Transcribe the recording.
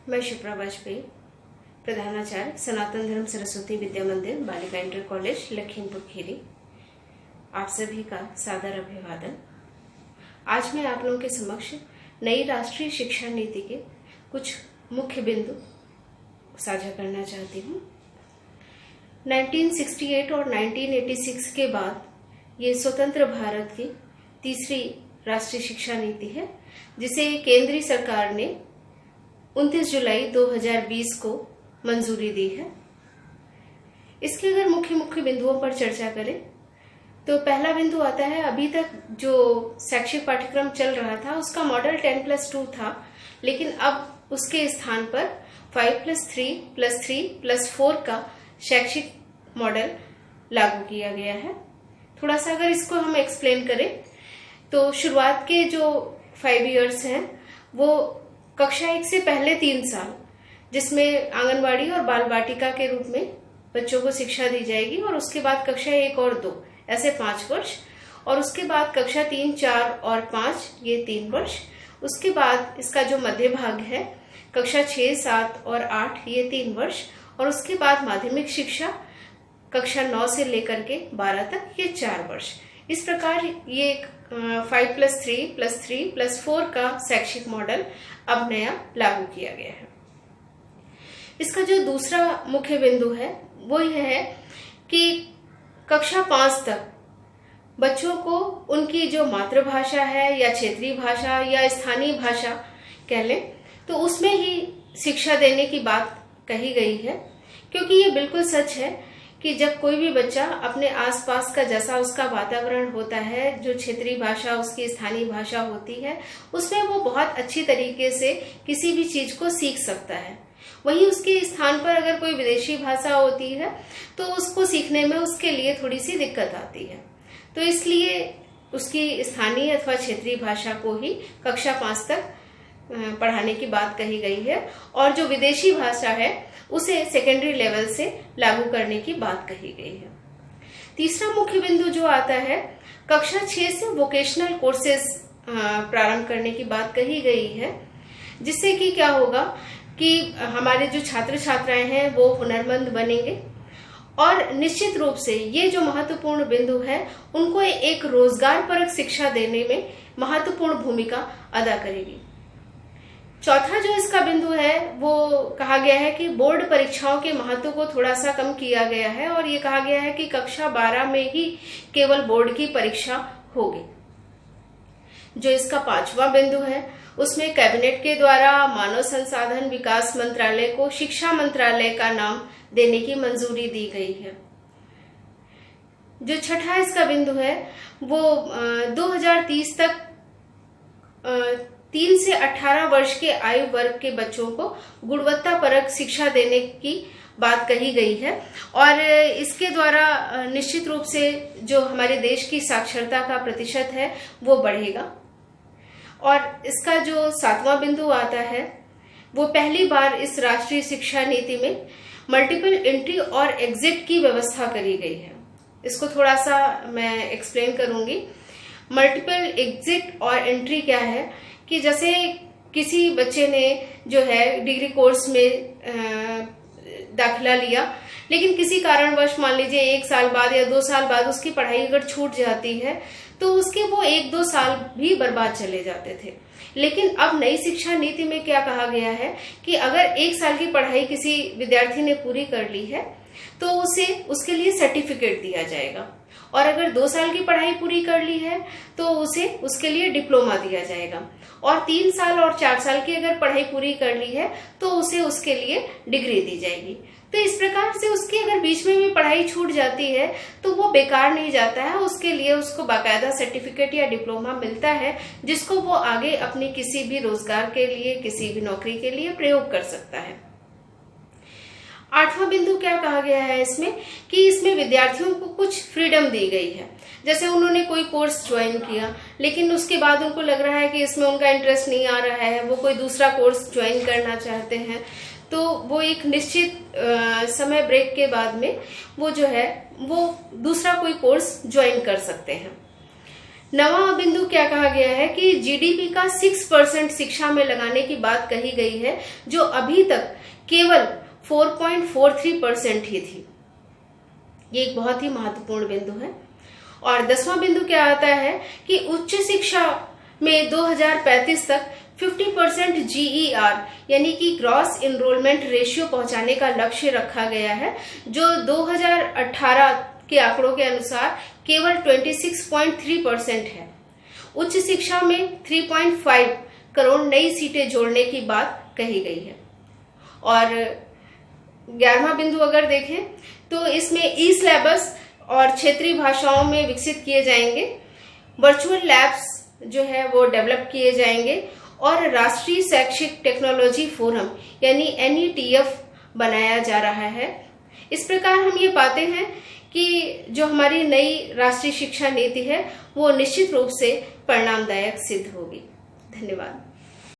मैं शिप्रा वाजपेयी, प्रधानाचार्य सनातन धर्म सरस्वती विद्या मंदिर बालिका इंटर कॉलेज लखीमपुर खीरी। आप सभी का सादर अभिवादन। आज मैं आप लोगों के समक्ष नई राष्ट्रीय शिक्षा नीति के कुछ मुख्य बिंदु साझा करना चाहती हूँ। 1968 और 1986 के बाद ये स्वतंत्र भारत की तीसरी राष्ट्रीय शिक्षा नीति है, जिसे केंद्रीय सरकार ने 29 जुलाई 2020 को मंजूरी दी है। इसके अगर मुख्य बिंदुओं पर चर्चा करें तो पहला बिंदु आता है, अभी तक जो शैक्षिक पाठ्यक्रम चल रहा था उसका मॉडल 10+2 था, लेकिन अब उसके स्थान पर 5+3+3+4 का शैक्षिक मॉडल लागू किया गया है। थोड़ा सा अगर इसको हम एक्सप्लेन करें तो शुरुआत के जो 5 इयर्स हैं वो कक्षा 1 से पहले 3 साल, जिसमें आंगनवाड़ी और बाल वाटिका के रूप में बच्चों को शिक्षा दी जाएगी, और उसके बाद कक्षा 1 और 2 ऐसे 5 वर्ष, और उसके बाद कक्षा 3, 4 और 5 ये 3 वर्ष। उसके बाद इसका जो मध्य भाग है कक्षा 6, 7 और 8 ये 3 वर्ष, और उसके बाद माध्यमिक शिक्षा कक्षा 9 से लेकर के 12 तक ये 4 वर्ष। इस प्रकार ये 5+3+3+4 का शैक्षिक मॉडल अब नया लागू किया गया है। इसका जो दूसरा मुख्य बिंदु है वो यह है कि कक्षा 5 तक बच्चों को उनकी जो मातृभाषा है या क्षेत्रीय भाषा या स्थानीय भाषा कह लें तो उसमें ही शिक्षा देने की बात कही गई है, क्योंकि ये बिल्कुल सच है कि जब कोई भी बच्चा अपने आसपास का जैसा उसका वातावरण होता है, जो क्षेत्रीय भाषा उसकी स्थानीय भाषा होती है, उसमें वो बहुत अच्छी तरीके से किसी भी चीज को सीख सकता है। वहीं उसके स्थान पर अगर कोई विदेशी भाषा होती है तो उसको सीखने में उसके लिए थोड़ी सी दिक्कत आती है। तो इसलिए उसकी स्थानीय अथवा क्षेत्रीय भाषा को ही कक्षा 5 तक पढ़ाने की बात कही गई है, और जो विदेशी भाषा है उसे सेकेंडरी लेवल से लागू करने की बात कही गई है। तीसरा मुख्य बिंदु जो आता है, कक्षा 6 से वोकेशनल कोर्सेज प्रारंभ करने की बात कही गई है, जिससे कि क्या होगा कि हमारे जो छात्र छात्राएं हैं वो हुनरमंद बनेंगे, और निश्चित रूप से ये जो महत्वपूर्ण बिंदु है उनको एक रोजगार परक शिक्षा देने में महत्वपूर्ण भूमिका अदा करेगी। चौथा जो इसका बिंदु है वो कहा गया है कि बोर्ड परीक्षाओं के महत्व को थोड़ा सा कम किया गया है, और ये कहा गया है कि कक्षा 12 में ही केवल बोर्ड की परीक्षा होगी। जो इसका 5वां बिंदु है उसमें कैबिनेट के द्वारा मानव संसाधन विकास मंत्रालय को शिक्षा मंत्रालय का नाम देने की मंजूरी दी गई है। जो छठा इसका बिंदु है वो 2030 तक 3 से 18 वर्ष के आयु वर्ग के बच्चों को गुणवत्ता परक शिक्षा देने की बात कही गई है, और इसके द्वारा निश्चित रूप से जो हमारे देश की साक्षरता का प्रतिशत है वो बढ़ेगा। और इसका जो 7वां बिंदु आता है वो पहली बार इस राष्ट्रीय शिक्षा नीति में मल्टीपल एंट्री और एग्जिट की व्यवस्था करी गई है। इसको थोड़ा सा मैं एक्सप्लेन करूंगी। मल्टीपल एग्जिट और एंट्री क्या है कि जैसे किसी बच्चे ने जो है डिग्री कोर्स में दाखिला लिया, लेकिन किसी कारणवश मान लीजिए 1 साल बाद या 2 साल बाद उसकी पढ़ाई अगर छूट जाती है तो उसके वो 1-2 साल भी बर्बाद चले जाते थे। लेकिन अब नई शिक्षा नीति में क्या कहा गया है कि अगर 1 साल की पढ़ाई किसी विद्यार्थी ने पूरी कर ली है तो उसे उसके लिए सर्टिफिकेट दिया जाएगा, और अगर 2 साल की पढ़ाई पूरी कर ली है तो उसे उसके लिए डिप्लोमा दिया जाएगा, और 3 साल और 4 साल की अगर पढ़ाई पूरी कर ली है तो उसे उसके लिए डिग्री दी जाएगी। तो इस प्रकार से उसकी अगर बीच में भी पढ़ाई छूट जाती है तो वो बेकार नहीं जाता है, उसके लिए उसको बाकायदा सर्टिफिकेट या डिप्लोमा मिलता है, जिसको वो आगे अपनी किसी भी रोजगार के लिए, किसी भी नौकरी के लिए प्रयोग कर सकता है। 8वां बिंदु क्या कहा गया है इसमें कि इसमें विद्यार्थियों को कुछ फ्रीडम दी गई है। जैसे उन्होंने कोई कोर्स ज्वाइन किया, लेकिन उसके बाद उनको लग रहा है कि इसमें उनका इंटरेस्ट नहीं आ रहा है, वो कोई दूसरा कोर्स ज्वाइन करना चाहते हैं, तो वो एक निश्चित समय ब्रेक के बाद में वो जो है वो दूसरा कोई कोर्स ज्वाइन कर सकते हैं। 9वां बिंदु क्या कहा गया है कि जीडीपी का 6% शिक्षा में लगाने की बात कही गई है, जो अभी तक केवल 4.43% ही थी। ये एक बहुत ही महत्वपूर्ण बिंदु है। और 10वां बिंदु क्या आता है कि उच्च शिक्षा में 2035 तक 50% GER यानी कि ग्रॉस इनरोलमेंट रेशियो पहुंचाने का लक्ष्य रखा गया है, जो 2018 के आंकड़ों के अनुसार केवल 26.3% है। उच्च शिक्षा में 3.5 करोड़ नई सीटें जोड़ने की बात कही गई है। और 11वां बिंदु अगर देखें तो इसमें ई सिलेबस और क्षेत्रीय भाषाओं में विकसित किए जाएंगे, वर्चुअल लैब्स जो है वो डेवलप किए जाएंगे और राष्ट्रीय शैक्षिक टेक्नोलॉजी फोरम यानी NETF बनाया जा रहा है। इस प्रकार हम ये पाते हैं कि जो हमारी नई राष्ट्रीय शिक्षा नीति है वो निश्चित रूप से परिणामदायक सिद्ध होगी। धन्यवाद।